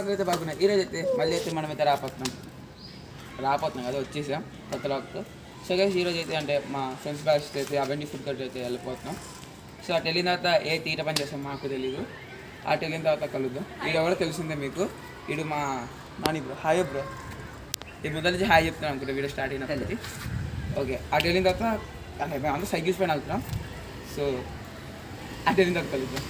అయితే బాగున్నాయి. ఈరోజు అయితే మళ్ళీ అయితే మనమైతే రాపోతున్నాం కదా, వచ్చేసాం కొత్త లాక్తో. సో గైస్ ఈరోజు అయితే అంటే మా ఫ్రెండ్స్ బ్యాచ్ అయితే అవన్నీ ఫుడ్ కోర్ట్ అయితే వెళ్ళిపోతున్నాం. సో అటు వెళ్ళిన తర్వాత ఏ తీట పని చేస్తాం మాకు తెలీదు. అటు వెళ్ళిన తర్వాత కలుద్దాం. వీడు ఎవరో తెలిసిందే మీకు, వీడు మా నాని బ్రో. Hi bro. ఈ ముందర నుంచి హాయ్ చెప్తున్నాను అనుకుంటా వీడియో స్టార్ట్ అయినప్పటికీ. ఓకే అటు వెళ్ళిన తర్వాత మేము అందరూ సైకిల్స్ పైన వెళ్తున్నాం. సో అటు వెళ్ళిన తర్వాత కలుద్దాం.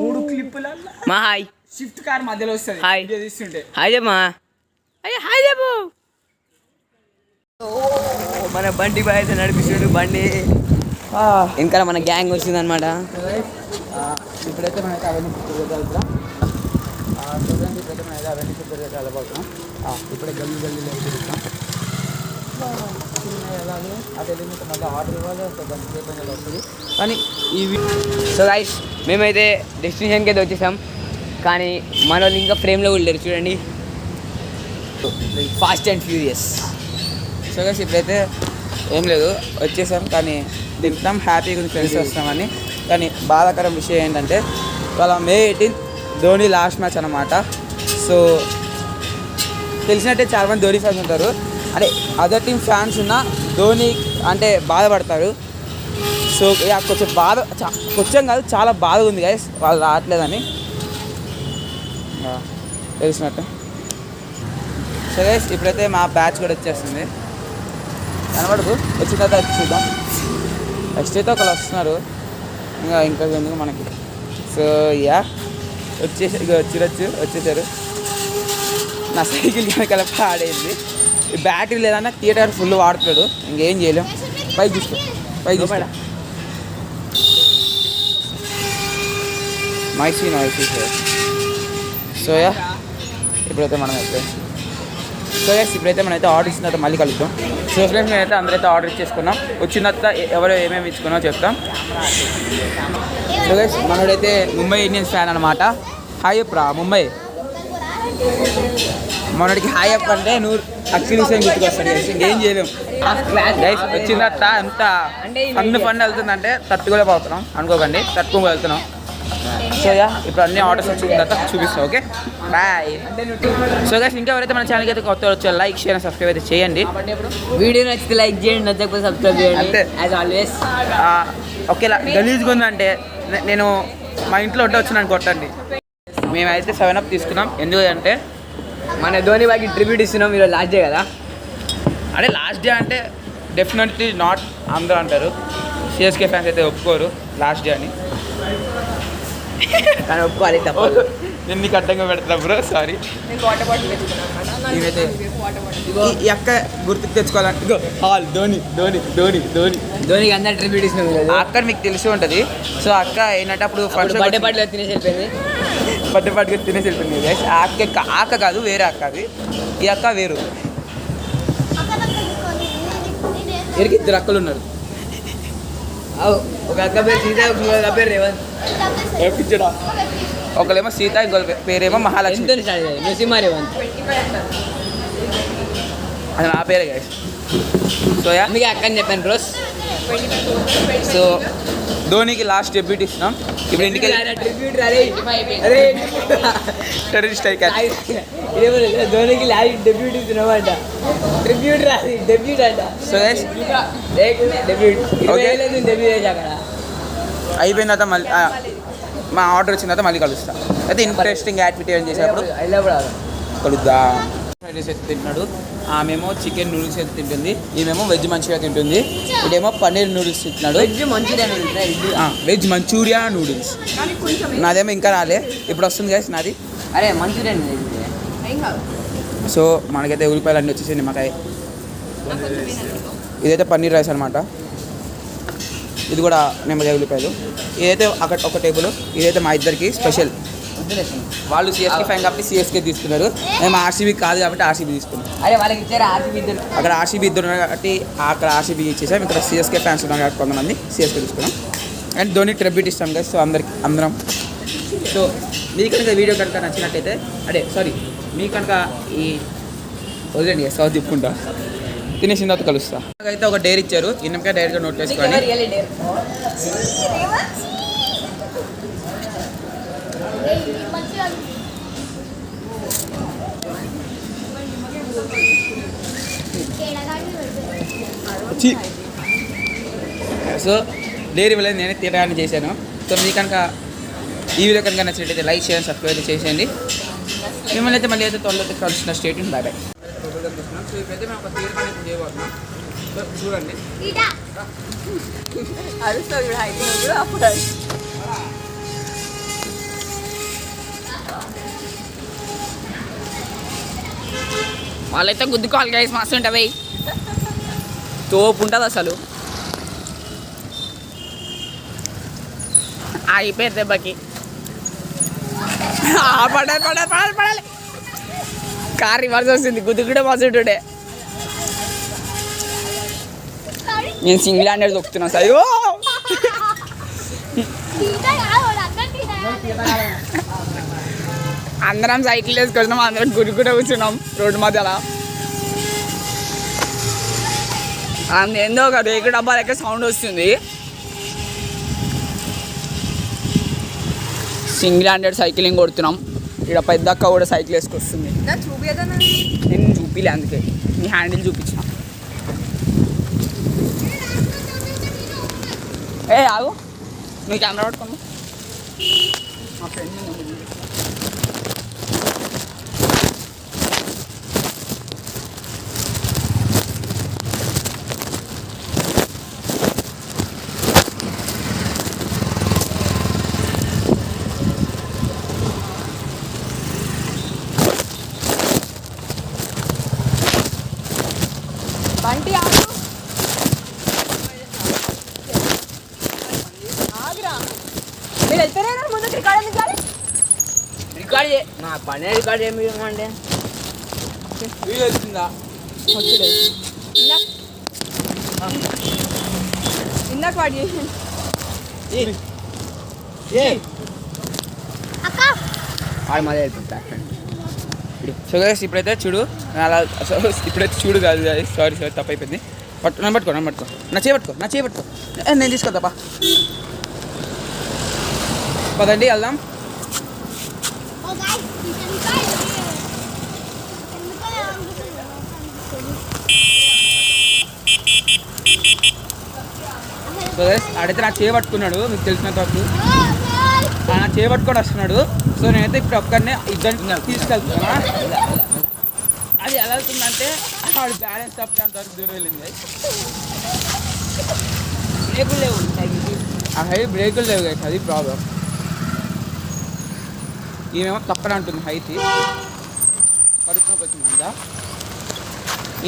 మూడు క్లిప్పుల మా హాయ్ షిఫ్ట్ కార్ మధ్యలో వస్తుంది. హాయ్ తీస్తుంటే హాయ్ చెప్పమా. అయ్యా హాయ్ చెప్పు. మన బండి బాయ్ అయితే నడిపిస్తుండు బండి. ఇంకా మన గ్యాంగ్ వచ్చింది అనమాట. ఇప్పుడైతే మనకి అవన్నీ వెళ్తాం. ఇప్పుడైతే మనకి అవన్నీ వెళ్ళబోతున్నాం. ఇప్పుడే గల్లీ తిరుగుతాం. అటు వెళ్ళిన మళ్ళీ ఆర్డర్ ఇవ్వాలి, వస్తుంది. కానీ సో గైస్ మేమైతే డెస్టినేషన్కి అయితే వచ్చేసాం. కానీ మన వాళ్ళు ఇంకా ఫ్రేమ్లో కూడా లేరు చూడండి. Fast and furious. So guys ఇప్పుడైతే ఏం లేదు, వచ్చేసాం. కానీ తింటాం, హ్యాపీగా ఫ్రెండ్స్ వస్తామని. కానీ బాధాకరం విషయం ఏంటంటే వాళ్ళ May 18 ధోని లాస్ట్ మ్యాచ్ అనమాట. సో తెలిసినట్టే చాలామంది ధోని ఫ్యాన్స్ ఉంటారు. అంటే అదర్ టీమ్ ఫ్యాన్స్ ఉన్న ధోని అంటే బాధపడతారు. సో కొంచెం కొంచెం కాదు చాలా బాధగా ఉంది గైస్ వాళ్ళు రావట్లేదని తెలిసినట్టు. సో గైస్ ఇప్పుడైతే మా బ్యాచ్ కూడా వచ్చేస్తుంది. కనబడదు, వచ్చిన తర్వాత చూద్దాం. నెక్స్ట్ అయితే ఒకళ్ళు వస్తున్నారు, ఇంకా ఎందుకు మనకి. సో వచ్చేసారు. నా సైకిల్ కనుక పాడైంది. ఈ బ్యాటరీ లేదన్నా థియేటర్ ఫుల్ వాడుతాడు, ఇంకేం చేయలేం. పైకి చూసుకో. నాయిసీ సో ఇప్పుడైతే మనమైతే ఆర్డర్ ఇచ్చిన తర్వాత మళ్ళీ కలుద్దాం. సో ఫ్రెండ్స్ మేమైతే అందరైతే ఆర్డర్ ఇచ్చేసుకున్నాం. వచ్చిన తర్వాత ఎవరు ఏమేమి ఇచ్చుకున్నామో చెప్తాం. సో గైస్ మనోడైతే ముంబై ఇండియన్స్ ఫ్యాన్ అనమాట. హాయ్ అప్రా ముంబై. మనోడికి హాయ్ అప్ అంటే నువ్వు అక్షిల్ హుసేన్ గుర్తుకొస్తాడు. ఇంకేం చేయలేం. గైస్ వచ్చిన తర్వాత ఎంత ఫన్ వెళ్తుందంటే తట్టుకోలేకపోతున్నాం అనుకోకండి, తట్టుకోగా వెళ్తున్నాం. సో ఇప్పుడు అన్ని ఆర్డర్స్ వచ్చిన తర్వాత చూపిస్తాం. Okay bye. సో గైస్ ఇంకా ఎవరైతే మన ఛానల్కి అయితే కొత్త వచ్చారో లైక్ షేర్ సబ్స్క్రైబ్ అయితే చేయండి. వీడియో నచ్చితే లైక్ చేయండి, నచ్చకపోతే సబ్స్క్రైబ్ చేయండి. అంతే యాజ్ ఆల్వేస్. ఓకేలా గలీజ్గా ఉందంటే నేను మా ఇంట్లో ఉంటే వచ్చి నన్ను కొట్టండి. మేమైతే 7 తీసుకున్నాం. ఎందుకంటే మన ధోని బాకి ట్రిబ్యూట్ ఇస్తున్నాం. మీరు లాస్ట్ డే కదా, అంటే లాస్ట్ డే అంటే డెఫినెట్లీ నాట్ అందరూ అంటారు. సిఎస్కే ఫ్యాన్స్ అయితే ఒప్పుకోరు లాస్ట్ డే అని, కానీ ఒప్పుకోవాలి తప్పదు. నేను నీకు అడ్డంగా పెడతా బ్రో, సారీ. ఇవైతే ఈ అక్క గుర్తుకు తెచ్చుకోవాలంటే ఇగో హాల్ ధోనికి అందరు ట్రిబ్యూట్ ఇస్తున్నాం. అక్క మీకు తెలిసి ఉంటుంది. సో అక్క ఏంటంటే అప్పుడు బర్త్డే పార్టీలో తినేసి వెళ్ళిపోయింది. బర్త్డే పార్టీగా తినేసి వెళ్ళిపోయింది. అక్క కాదు, వేరే అక్క అది. ఈ అక్క వేరు. వీరికి 2 అక్కలు ఉన్నారు. ఒక అక్క పేరు సీత, ఒక పేరు రేవంత్. ఒకళ్ళేమో సీత, ఇంకో పేరేమో మహాలక్ష్మి. నరసింహ రేవంత్ అది నా పేరే గైస్. సో అందుకే అక్క అని చెప్పాను బ్రోస్. సో ధోనికి లాస్ట్ డెబ్యూట్ ఇస్తున్నాం. ఇప్పుడు ఇంటికి టెర్రరిస్ట్ ధోనికి లాస్ట్ డెబ్యూట్ ఇస్తున్నామంట. ట్రిబ్యూట్ రాదు, డెబ్యూట్ అంట. సో గైస్ డెబ్యూట్ అక్కడ అయిపోయిన తర్వాత మళ్ళీ మా ఆర్డర్ వచ్చిన తర్వాత మళ్ళీ కలుస్తాం. అయితే ఇంట్రెస్టింగ్ యాక్టివిటీ ఏం చేసేటప్పుడు కలుద్దాం. ఫ్రైడ్ రైస్ అయితే తింటున్నాడు, ఆమెమో చికెన్ నూడిల్స్ అయితే తింటుంది, ఈమెమో వెజ్ మంచూరియా తింటుంది, ఇదేమో పన్నీర్ నూడిల్స్ తింటున్నాడు. Veg manchurian noodles. నాదేమో ఇంకా రాలే, ఇప్పుడు వస్తుంది గైస్ నాది. అరే మంచూరియా. సో మనకైతే ఉల్లిపాయలు అన్నీ వచ్చేసాయి, నిమ్మకాయ. ఇదైతే పన్నీర్ రైస్ అనమాట. ఇది కూడా నిమ్మకాయ ఉల్లిపాయలు. ఇదైతే అక్కడ ఒక టేబుల్. ఇదైతే మా ఇద్దరికి స్పెషల్. వాళ్ళు సిఎస్కే ఫ్యాన్ కాబట్టి సిఎస్కే తీసుకున్నారు, మేము ఆర్సీబీ కాదు కాబట్టి ఆర్సీబీ తీసుకున్నాం. అరే వాళ్ళకి ఇచ్చారు ఆర్సీబీ ఇద్దరు. అక్కడ ఆర్సీబీ ఇద్దరు ఉన్నారు కాబట్టి అక్కడ ఆర్సీబీ ఇచ్చేసాం. ఇక్కడ సిఎస్కే ఫ్యాన్స్ ఉన్నారు కాబట్టి కొంతమంది సిఎస్కే తీసుకున్నాం. అండ్ ధోని ట్రిబ్యూట్ ఇస్తాం కదా. సో అందరం. సో మీకు కనుక వీడియో కనుక నచ్చినట్టయితే మీకు కనుక ఈ వదిలేండి సౌత్ చెప్పుకుంటా తినేసిన తర్వాత కలుస్తా. అయితే ఒక డేర్ ఇచ్చారు, ఇన్నకే డైరెక్ట్గా నోట్ చేసుకోండి. సో డైరీ వెళ్ళి నేనే తీయడానికి చేశాను. సో మీకు కనుక ఈ వీడియో కనుక నచ్చినట్టయితే లైక్ చేయండి, సబ్స్క్రైబ్ చేసేయండి. మిమ్మల్ని అయితే మళ్ళీ అయితే త్వరలో కలిసిన స్టేట్ బాయ్ బాయ్. సో ఇప్పుడైతే మేము ఒక తీర్మానం చేయబోతున్నాం. సో చూడండి వాళ్ళైతే గుద్దుకోవాలి గైస్, మస్తు ఉంటుంది, తోపు ఉంటుంది అసలు. అయిపోయారు దెబ్బకి. పడాలి పడాలి పడాలి పడాలి. కార్ రివర్స్ వస్తుంది, గుద్దుకుంటే మస్తుంటుండే. నేను సింగిల్ హ్యాండెడ్ దొక్కుతున్నా సార్. అందరం సైకిల్ వేసుకొచ్చినాం, అందరం గురుకునే కూర్చున్నాం రోడ్డు మధ్యలో. ఏందో ఒక రేకు డబ్బా లెక్క సౌండ్ వస్తుంది. సింగిల్ హ్యాండెడ్ సైక్లింగ్ కొడుతున్నాం. ఇక్కడ పెద్దక్క కూడా సైకిల్ వేసుకొస్తుంది. నేను చూపిలే, అందుకే నీ హ్యాండిల్ చూపించిన. ఏ ఆగు, నువ్వు కెమెరా పట్టుకోను. మా ఫ్రెండ్ బంటి ఆగు. మీరు వెళ్తారా ముందు రికార్డ్ ఎందుకు? రికార్డ్ నా పనే రికార్డ్ ఏమిటంటే వీడియో వచ్చిందా? ఇందాక వాడు చేసి వాడు మళ్ళీ వెళ్తుంటా. సో గైస్ ఇప్పుడైతే చూడు అలా, ఇప్పుడైతే చూడు కాదు, సారీ తప్పు అయిపోయింది. నన్ను పట్టుకో నా చేపట్టుకో నేను తీసుకొద్దాపా. పదండి వెళ్దాం. సో గైస్ ఆడైతే నా చేపట్టుకున్నాడు, మీకు తెలిసినంత వరకు నా చేపట్టుకొని వస్తున్నాడు. సో నేనైతే ఇప్పుడు ఒక్కరినే ఇద్దరిని తీసుకెళ్తున్నా. అది ఎలా వెళ్తుందంటే వాడు బ్యాలెన్స్ తప్పేంత వరకు దూరం వెళ్ళింది. బ్రేకులు లేవు, బ్రేకులు లేవు కదా, అది ప్రాబ్లం. ఈమెమో తప్పని అంటుంది హైట్, కడుపులోకి వచ్చిందంట.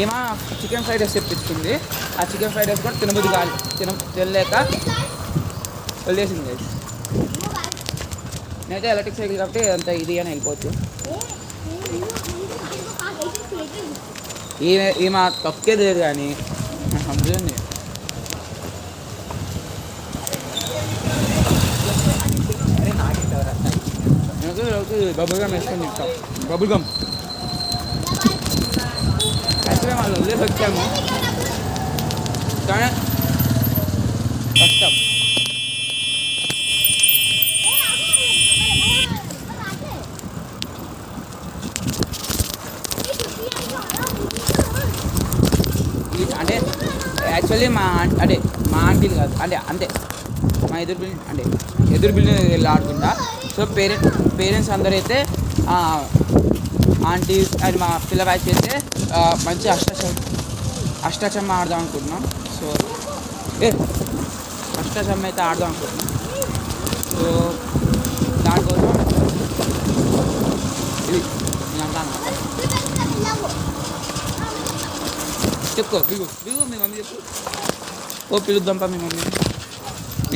ఏమో చికెన్ ఫ్రైడ్ రైస్ తెప్పించుకుంది. ఆ చికెన్ ఫ్రైడ్ రైస్ కూడా తినబుద్ధి కాదు, తినలేక వదిలేసింది. నేనైతే ఎలక్ట్రిక్ సైకిల్ కాబట్టి అంత ఇది అని వెళ్ళిపోవచ్చు. ఈమె తొక్కేది లేదు కానీ సంబంధం. బబుల్ గమ్ వేసుకొని చెప్తాం. బబుల్ గమ్ యాక్చువల్గా వాళ్ళు వదిలేసి వచ్చాము కానీ కష్టం. అంటే యాక్చువల్లీ మా ఆంటీలు కాదు, అంతే మా ఎదురు బిల్డింగ్ వెళ్ళి ఆడుకుంటా. సో పేరెంట్స్ అందరూ అయితే ఆంటీస్ అండ్ మా పిల్ల బ్యాచ్ అయితే మంచి అష్టాచమ్మ ఆడదాం అనుకుంటున్నాం. సో అష్టాచమ్మ అయితే ఆడదాం అనుకుంటున్నాం. సో దానికోసం ఇది నేను అంటాను. చెప్పుకో బిగు మీ మమ్మీ చెప్పు. ఓ పిలుద్దాంపా మీ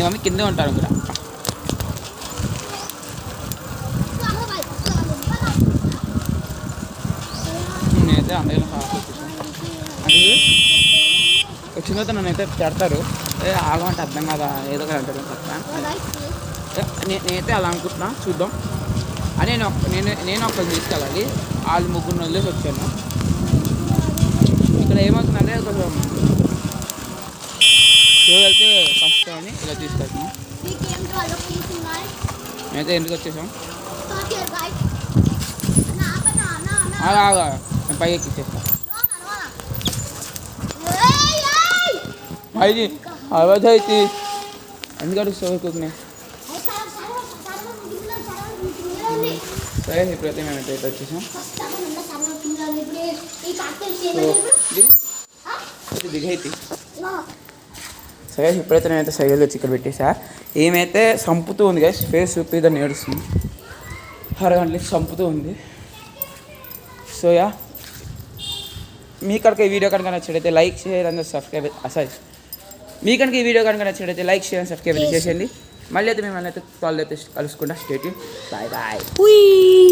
మమ్మీ కిందే ఉంటారు కూడా. నేనైతే అందరిలో అంటే వచ్చిన తర్వాత నన్నైతే పెడతారు, ఆగమంటే అర్థం కదా, ఏదో ఒకటి అంటారు తప్ప. నేనైతే అలా అనుకుంటున్నా, చూద్దాం. అని నేను ఒక్కరిని తీసుకెళ్ళాలి. వాళ్ళు ముగ్గురు వదిలేసి వచ్చాను. ఇక్కడ ఏమవుతుందంటే కొంచెం వెళ్తే ఫస్ట్ అని ఇలా తీసుకెళ్తున్నాం. మేమైతే ఎందుకు వచ్చేసాం అలాగా నేను పైకి ఎక్కిచ్చేస్తా అయితే అవధైతే ఎందుకంటే సోకునే సరే ఇప్పుడైతే మేము అయితే వచ్చేసాం దిగైతే సరే ఇప్పుడైతే నేనైతే సైకిల్ వచ్చి ఇక్కడ పెట్టేసా ఏమైతే సంపుతూ ఉంది కదా ఫేస్ చూపి దాన్ని ఏడుస్తుంది అరగంటలకి సంపుతూ ఉంది సో యా మీ కనుక ఈ వీడియో కనుక నచ్చినట్లయితే like share and subscribe sorry మీ కనుక ఈ వీడియో కనుక నచ్చినట్లయితే లైక్ షేర్ అండ్ సబ్స్క్రైబ్ చేసేయండి మళ్ళీ అయితే మిమ్మల్ని అయితే కాల్ అయితే కలుసుకుంటా స్టేట్ బాయ్ బాయ్